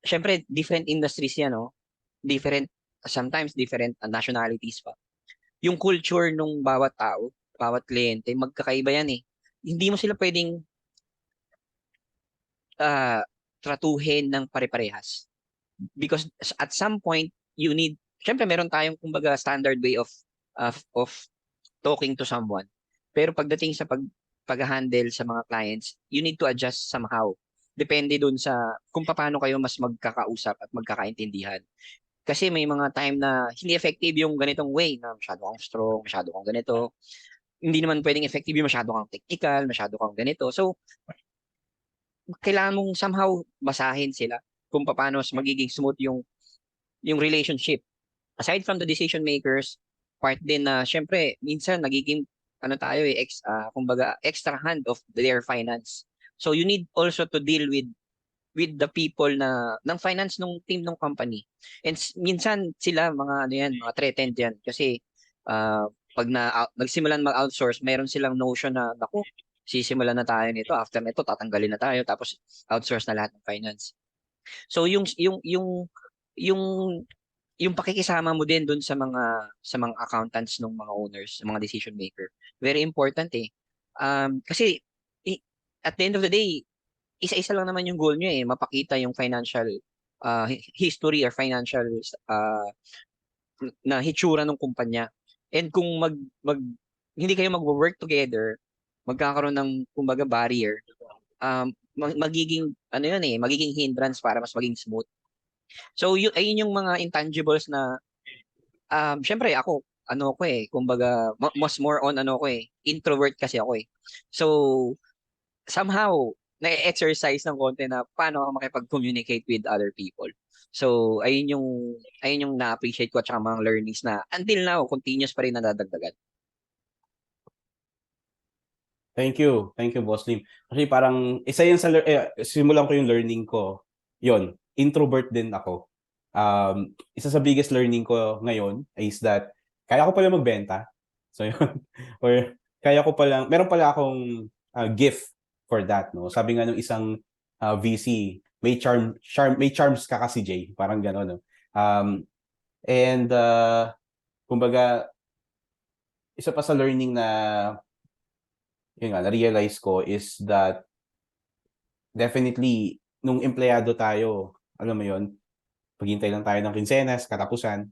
syempre, different industries yan, no? Sometimes different nationalities pa. Yung culture nung bawat tao, bawat kliyente, magkakaiba yan eh. Hindi mo sila pwedeng tratuhin ng pare-parehas. Because at some point, syempre meron tayong kumbaga standard way of talking to someone. Pero pagdating sa pag-handle sa mga clients, you need to adjust somehow. Depende dun sa kung paano kayo mas magkakausap at magkakaintindihan. Kasi may mga time na hindi effective yung ganitong way na masyado kang strong, masyado kang ganito. Hindi naman pwedeng effective yung masyado kang technical, masyado kang ganito. So, kailangan mong somehow basahin sila kung paano mas magiging smooth yung relationship. Aside from the decision makers, part din na syempre minsan nagiging ano tayo kumbaga extra hand of their finance. So you need also to deal with the people ng finance ng team ng company. And minsan sila mga ano yan, mga threatened yan kasi pag nagsimulan mag-outsource, mayroon silang notion na naku, sisimulan na tayo nito, after nito tatanggalin na tayo tapos outsource na lahat ng finance. So yung pakikisama mo din dun sa mga accountants ng mga owners, sa mga decision maker, very important eh. Kasi at the end of the day, isa-isa lang naman yung goal nyo eh, mapakita yung financial history or financial na hitsura ng kumpanya. And kung hindi kayo mag-work together, magkakaroon ng kumbaga barrier, magiging ano yun eh, magiging hindrance para mas maging smooth. So ayun yung mga intangibles na syempre ako ano ko eh, kumbaga mas more on ano ko eh, introvert kasi ako eh. So somehow na-exercise ng konti na paano ako makipag-communicate with other people. So ayun yung na-appreciate ko at saka mga learnings na until now continuous pa rin nadadagdagan. Thank you, Boss Lim. Kasi parang isa yan simulan ko yung learning ko. Yon, introvert din ako. Isa sa biggest learning ko ngayon is that kaya ko pala magbenta. So yun, or kaya ko pala, meron pala akong gift for that, no. Sabi nga ng isang VC, may charms ka kasi Jay, parang gano'n, no. And kumbaga isa pa sa learning na yun nga, na-realize ko is that definitely nung empleyado tayo, alam mo yun, paghintay lang tayo ng kinsenas, katapusan,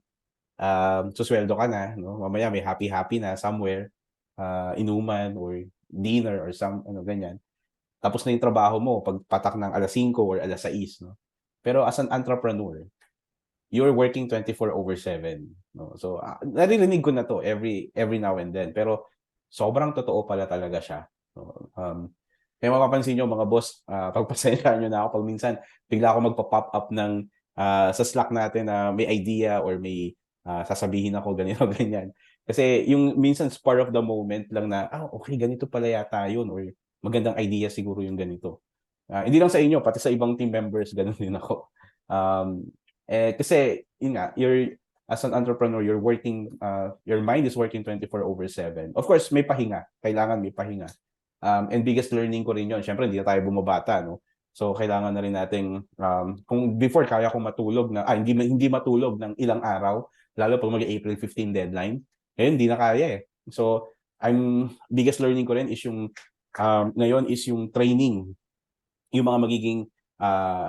susweldo ka na, no? Mamaya may happy na somewhere, inuman or dinner or ganyan. tapos na yung trabaho mo pag patak ng alas 5 or alas 6, no? Pero as an entrepreneur, you're working 24/7, no? So, naririnig ko na to every now and then, pero sobrang totoo pala talaga siya, no? Kaya mapapansin niyo mga boss, pagpasensyahan niyo na ako pag minsan bigla ako magpa-pop up ng sa Slack natin na may idea or may sasabihin ako ganito ganyan. Kasi yung minsan spur of the moment lang na, okay, ganito pala yata yun or magandang idea siguro yung ganito. Hindi lang sa inyo, pati sa ibang team members, ganun din ako. Kasi, yun nga, as an entrepreneur, your mind is working 24/7. Of course, may pahinga. Kailangan may pahinga. And biggest learning ko rin yun. Siyempre, hindi na tayo bumabata, no? So, kailangan na rin nating, kung before, kaya kong matulog hindi matulog ng ilang araw, lalo pag mag-April 15 deadline. Ngayon, hindi na kaya eh. So, biggest learning ko rin is ngayon is yung training, yung mga magiging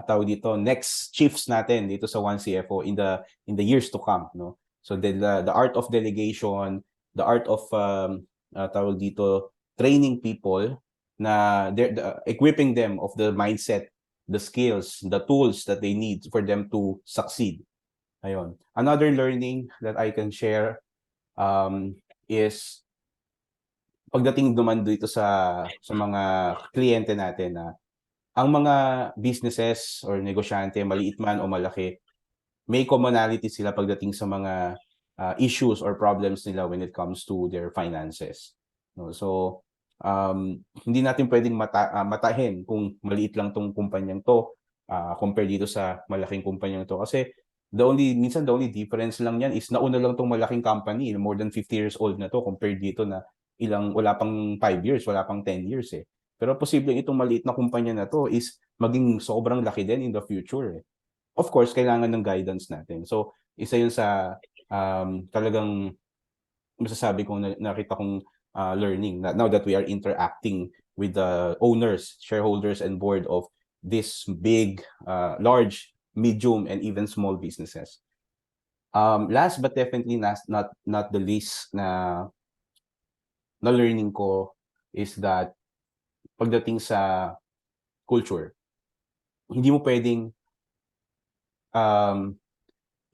tawag dito, next chiefs natin dito sa One CFO in the years to come, no? So the art of delegation, the art of tawag dito, training people na equipping them of the mindset, the skills, the tools that they need for them to succeed. Ayun. Another learning that I can share is pagdating naman dito sa mga kliyente natin na ang mga businesses or negosyante, maliit man o malaki, may commonality sila pagdating sa mga issues or problems nila when it comes to their finances. No? So, hindi natin pwedeng matahin kung maliit lang tong kumpanyang to compare dito sa malaking kumpanyang to. Kasi minsan the only difference lang yan is nauna lang tong malaking company, more than 50 years old na to compared dito na wala pang 5 years, wala pang 10 years eh. Pero posibleng itong maliit na kumpanya na to is maging sobrang laki din in the future. Of course, kailangan ng guidance natin. So, isa yun sa talagang masasabi kong nakita kong learning now that we are interacting with the owners, shareholders, and board of this big, large, medium, and even small businesses. Last but definitely not the least na learning ko is that pagdating sa culture, hindi mo pwedeng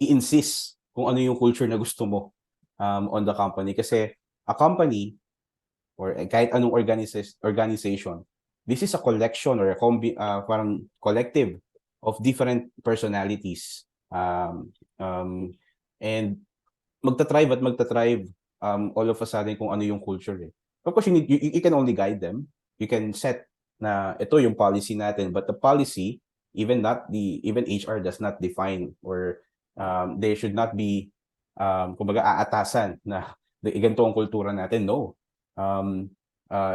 i-insist kung ano yung culture na gusto mo on the company. Kasi a company or kahit anong organization, this is a collection or parang collective of different personalities. And magta-thrive all of a sudden kung ano yung culture eh. Of course, you can only guide them. You can set na ito yung policy natin, but the policy, even HR does not define or there should not be kumbaga aatasan na ganito ang kultura natin. No.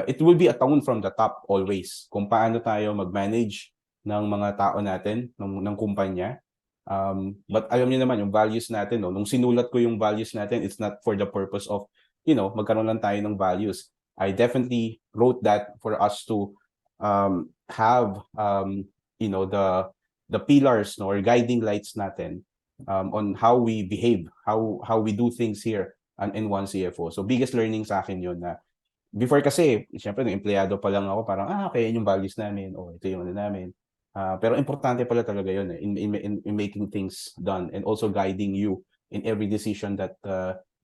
It will be a tone from the top always kung paano tayo mag-manage ng mga tao natin, ng kumpanya. But alam niyo naman yung values natin, no? Nung sinulat ko yung values natin, it's not for the purpose of, magkaroon lang tayo ng values. I definitely wrote that for us to have the pillars, no, or guiding lights natin on how we behave, how we do things here in One CFO. So biggest learning sa akin yun na before kasi, syempre nung empleyado pa lang ako, parang okay, yung values namin, ito yung ano namin. Pero importante pala talaga yun in making things done and also guiding you in every decision that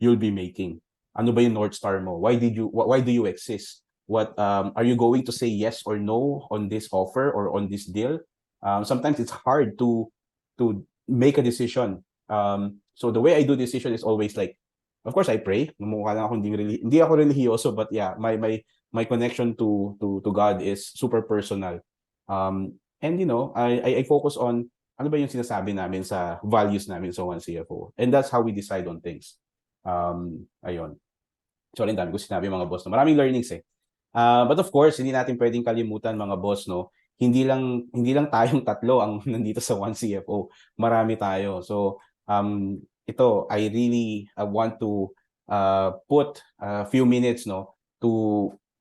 you'll be making. Ano ba yung North Star mo? Why do you exist? What are you going to say yes or no on this offer or on this deal? Sometimes it's hard to make a decision. So the way I do decision is always like, of course I pray. Mukha lang ako hindi ako religyoso, but yeah, my connection to God is super personal. And I focus on ano ba yung sinasabi namin sa values namin sa One CFO. And that's how we decide on things. Ayun. Sorry, dami ko sinabi mga boss. No? Maraming learnings eh. But of course, hindi natin pwedeng kalimutan mga boss, no? Hindi lang tayong tatlo ang nandito sa One CFO. Marami tayo. So, ito, I really want to put a few minutes, no,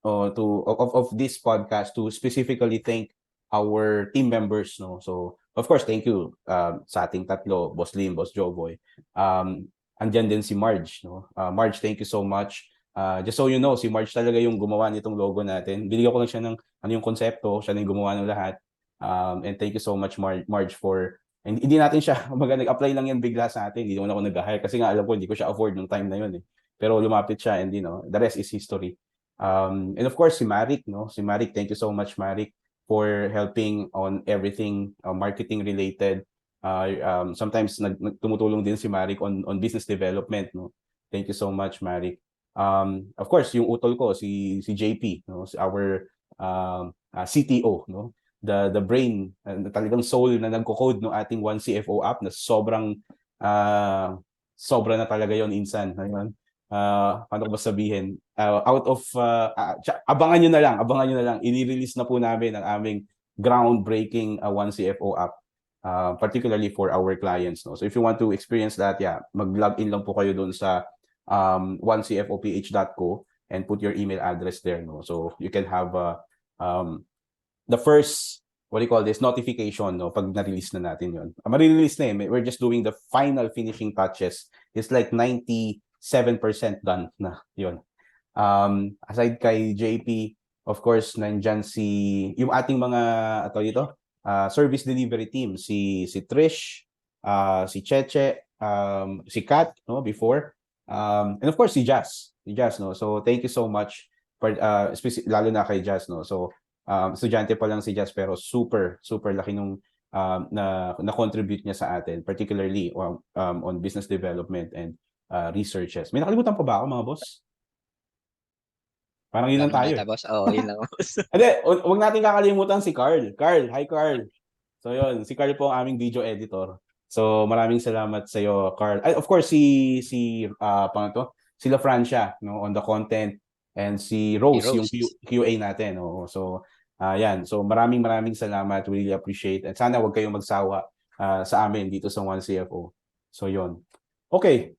of this podcast to specifically thank our team members, no. So, of course, thank you sa ating tatlo, Boss Lim, Boss Joboy. Andyan din si Marge, no. Marge, thank you so much. Just so you know, si Marge talaga yung gumawa nitong logo natin. Binigyan ko lang siya ng ano yung konsepto, siya na yung gumawa ng lahat. And thank you so much, Marge, for hindi natin siya, nag-apply lang yan bigla sa atin. Hindi naman ako nag-hire kasi nga alam ko hindi ko siya afford nung time na yun eh. Pero lumapit siya and the rest is history. And of course si Marik, no? Si Marik, thank you so much Marik for helping on everything marketing related. Sometimes tumutulong din si Marik on business development, no? Thank you so much Marik. Of course yung utol ko si JP, no? Our CTO, no? The brain, talagang soul na nagko-code ng ating One CFO app na sobrang sobra na talaga yon insan. Ayun. Paano ko ba sabihin? Abangan nyo na lang. I-release na po namin ang aming groundbreaking One CFO app, particularly for our clients. No? So if you want to experience that, mag-log in lang po kayo doon sa onecfoph.co and put your email address there. No? So you can have the first, what do you call this, notification, no, pag na-release na natin yon. Marirelease na we're just doing the final finishing touches. It's like 97% done na yon. Aside kay JP, of course, nandyan yung ating mga, service delivery team, si Trish, si Cheche, si Kat, no, before, and of course, si Jazz, no. So, thank you so much, lalo na kay Jazz, no. So, estudyante pa lang si Jazz pero super laki nung na-contribute niya sa atin, particularly on business development and researches. May nakalimutan pa ba ako mga boss? Parang yun lang tayo. Boss. Oo, yun lang boss. Hindi, huwag natin kakalimutan si Carl. Hi Carl. So yun, si Carl po ang aming video editor. So maraming salamat sa iyo Carl. Ay, of course sila Francia, no, on the content, and si Rose, yung QA natin, no. So yan. So maraming salamat. We really appreciate. At sana wag kayong magsawa sa amin dito sa One CFO. So yon. Okay.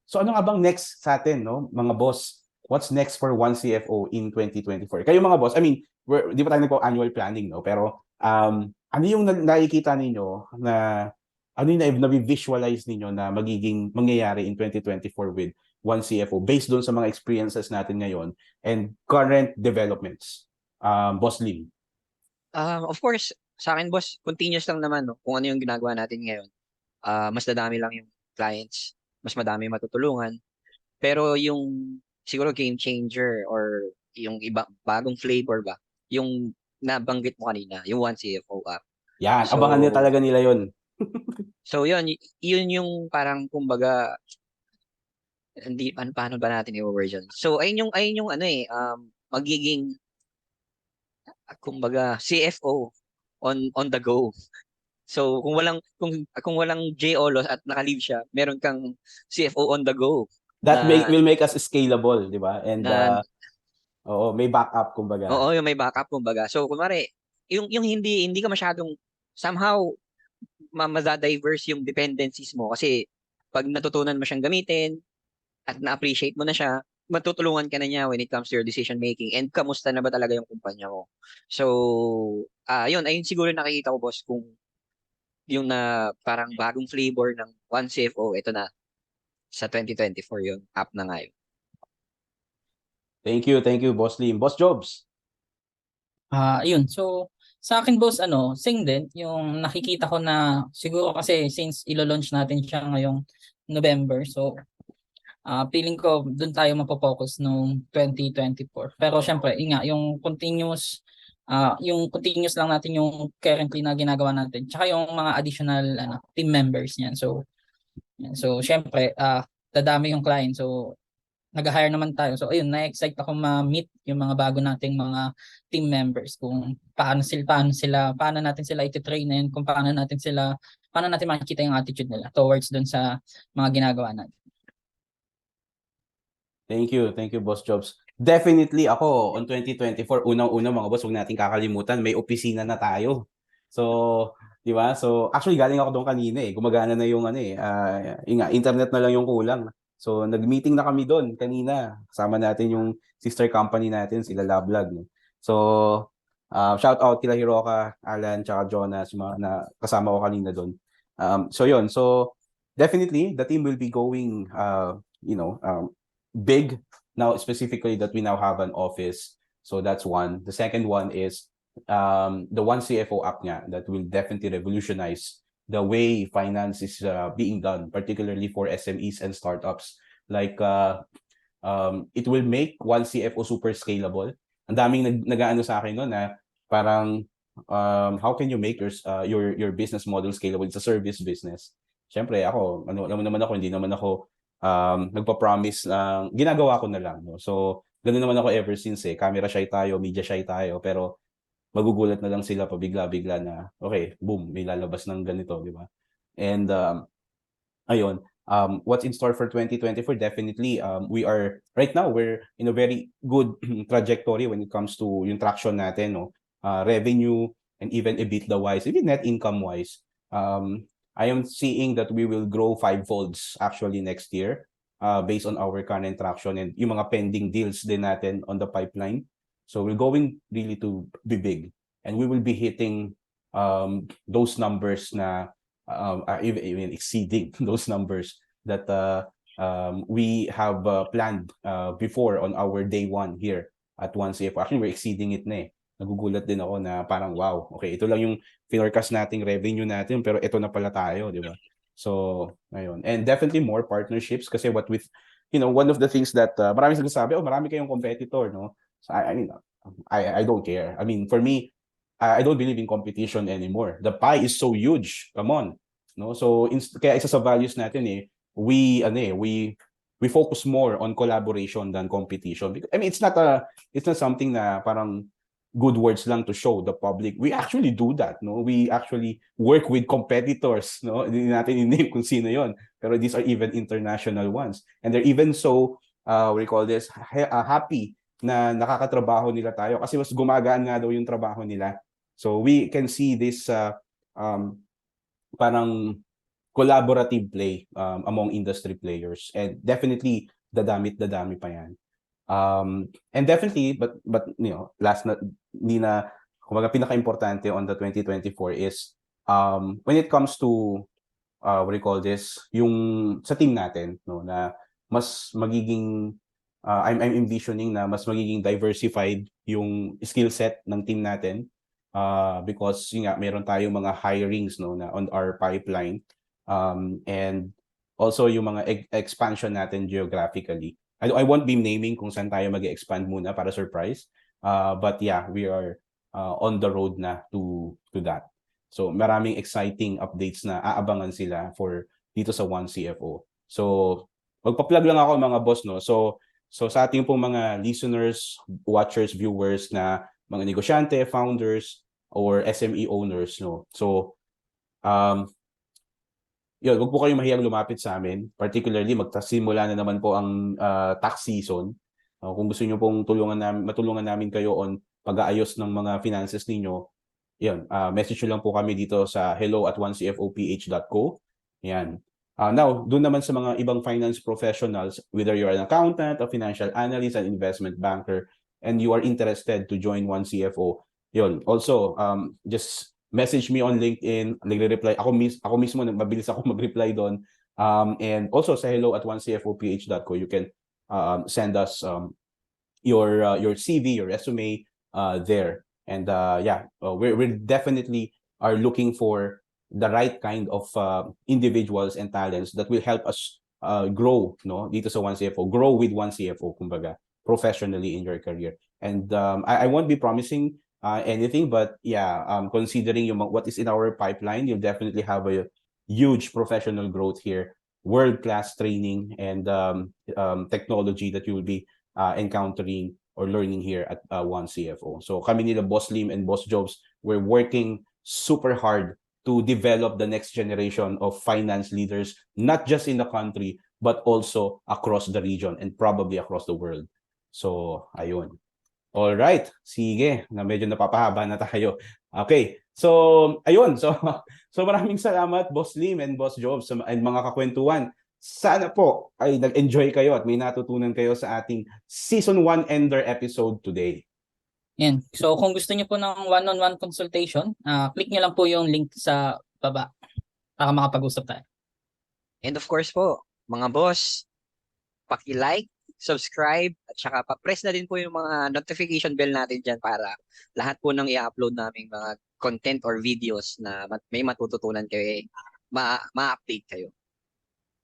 So ano nga bang next sa atin, no, mga boss? What's next for One CFO in 2024? Kayo mga boss, I mean, di pa tayo nagpo-annual planning, no? Pero ano yung nakikita ninyo na ano yung na-visualize ninyo na mangyayari in 2024 with One CFO based doon sa mga experiences natin ngayon and current developments? Boss Lim. Of course, sa akin boss, continuous lang naman, no, kung ano yung ginagawa natin ngayon. Mas dadami lang yung clients, mas madami matutulungan. Pero yung siguro game changer or yung iba bagong flavor ba, yung nabanggit mo kanina, yung One CFO app. Yan, abangan niyo talaga nila yon. So yun yung parang kumbaga paano ba natin i-version? So ayun yung magiging kumbaga CFO on the go. So kung walang J Olos at naka-leave siya, meron kang CFO on the go. That will make us scalable, di ba? And may backup kumbaga. Oo, yung may backup kumbaga. So kunwari, yung hindi ka masyadong somehow ma-diverse yung dependencies mo kasi pag natutunan mo siyang gamitin at na-appreciate mo na siya, matutulungan ka na niya when it comes to your decision making and kamusta na ba talaga yung kumpanya mo. So, ayun siguro nakikita ko boss kung yung na parang bagong flavor ng One CFO, ito na sa 2024 yun, app na ngayon. Thank you Boss Lim. Boss Jobs. Yun. So, sa akin boss, same din yung nakikita ko na siguro kasi since ilo-launch natin siya ngayong November. So, feeling ko doon tayo mapofocus noong 2024. Pero syempre, yung continuous lang natin yung currently na ginagawa natin. Tsaka yung mga additional team members niyan. So syempre, dadami yung client. So nag-hire naman tayo. So ayun, na-excite ako ma-meet yung mga bago nating mga team members kung paano natin sila iti-train and kung paano natin makikita yung attitude nila towards doon sa mga ginagawa natin. Thank you Boss Jobs. Definitely ako on 2024, unang-una mga boss, huwag nating kakalimutan, may opisina na tayo. So, di ba? So, actually galing ako doon kanina gumagana na yung internet na lang yung kulang. So, nag-meeting na kami doon kanina. Kasama natin yung sister company natin, sila Lablag. No? So, shout out kila Hiroka, Alan, tsaka Jonas, mga na kasama ko kanina doon. So, yun. So, definitely, the team will be going, big now specifically that we now have an office. So that's one. The second one is the One CFO app nga that will definitely revolutionize the way finance is being done, particularly for SMEs and startups. Like it will make One CFO super scalable. Ang daming nag-aano sa akin no na parang how can you make your business model scalable? It's a service business. Siyempre ako, alam mo naman ako, hindi naman ako nagpa-promise lang, ginagawa ko na lang. No? So, ganun naman ako ever since camera shy tayo, media shy tayo, pero magugulat na lang sila pabigla-bigla na, okay, boom, may lalabas ng ganito, di ba? And ayun, what's in store for 2024? Definitely, right now, we're in a very good trajectory when it comes to yung traction natin, no? Revenue, and even EBITDA-wise, even net income-wise. I am seeing that we will grow 5-folds actually next year based on our current traction and yung mga pending deals din natin on the pipeline. So we're going really to be big, and we will be hitting those numbers na even exceeding those numbers that we have planned before on our day one here at One CFO. Actually, we're exceeding it na Nagugulat din ako na parang wow, okay, ito lang yung forecast nating revenue natin pero ito na pala tayo, di ba? So, ayun. And definitely more partnerships kasi one of the things that maraming nagsasabi, marami kayong competitor, no? So, I mean, I don't care. I mean, for me, I don't believe in competition anymore. The pie is so huge. Come on. No? So, kaya isa sa values natin we focus more on collaboration than competition. Because, I mean, it's not something na parang good words lang to show the public. We actually do that, no? We actually work with competitors, no? Hindi natin i-name kung sino yon. Pero these are even international ones. And they're even so, happy na nakakatrabaho nila tayo kasi mas gumagaan nga daw yung trabaho nila. So we can see this parang collaborative play among industry players. And definitely, dadami pa yan. And definitely, but kumbaga pinaka-importante on the 2024 is when it comes to yung sa team natin, no, na mas magiging I'm envisioning na mas magiging diversified yung skill set ng team natin because meron tayong mga hirings no na on our pipeline and also yung mga expansion natin geographically. I won't be naming kung saan tayo mag-expand muna para surprise. But yeah, we are on the road na to that. So maraming exciting updates na aabangan sila for dito sa One CFO. So magpa-plug lang ako mga boss, no. So sa ating pong mga listeners, watchers, viewers na mga negosyante, founders or SME owners, no. So yun, wag po kayong mahiyang lumapit sa amin. Particularly, magtasimula na naman po ang tax season. Kung gusto niyo pong matulungan namin kayo on pag-aayos ng mga finances ninyo, yun, message nyo lang po kami dito sa hello@onecfoph.co. Yan. Now, doon naman sa mga ibang finance professionals, whether you're an accountant, a financial analyst, an investment banker, and you are interested to join One CFO, yun. Also, just message me on LinkedIn, nagre-reply. Ako mismo, mabilis ako mag-reply doon. And also sa hello@onecfoph.co, you can send us your CV, your resume there. And we definitely are looking for the right kind of individuals and talents that will help us grow, no, dito sa One CFO, grow with One CFO, kumbaga, professionally in your career. And I won't be promising anything, but yeah, considering what is in our pipeline, you'll definitely have a huge professional growth here, world-class training and technology that you will be encountering or learning here at One CFO. So kami nila Boss Lim and Boss Jobs, we're working super hard to develop the next generation of finance leaders, not just in the country, but also across the region and probably across the world. So, ayun. All right, sige, na medyo napapahaba na tayo. Okay, so ayun, so maraming salamat Boss Lim and Boss Jobs and mga kakwentuhan. Sana po ay nag-enjoy kayo at may natutunan kayo sa ating Season 1 Ender episode today. Yan. So kung gusto niyo po ng one-on-one consultation, click niyo lang po yung link sa baba para makapag-usap tayo. And of course po, mga boss, paki-like, subscribe, at saka pa-press na din po yung mga notification bell natin dyan para lahat po ng i-upload naming mga content or videos na may matututunan kayo, ma-update kayo.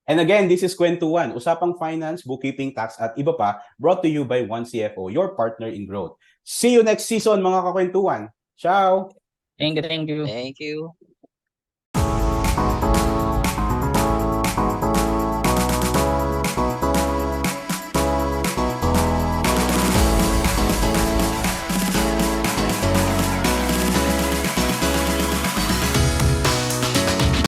And again, this is Kwentuhan, Usapang Finance, Bookkeeping, Tax at iba pa, brought to you by One CFO, your partner in growth. See you next season mga kakwentuhan. Ciao! Thank you. Thank you.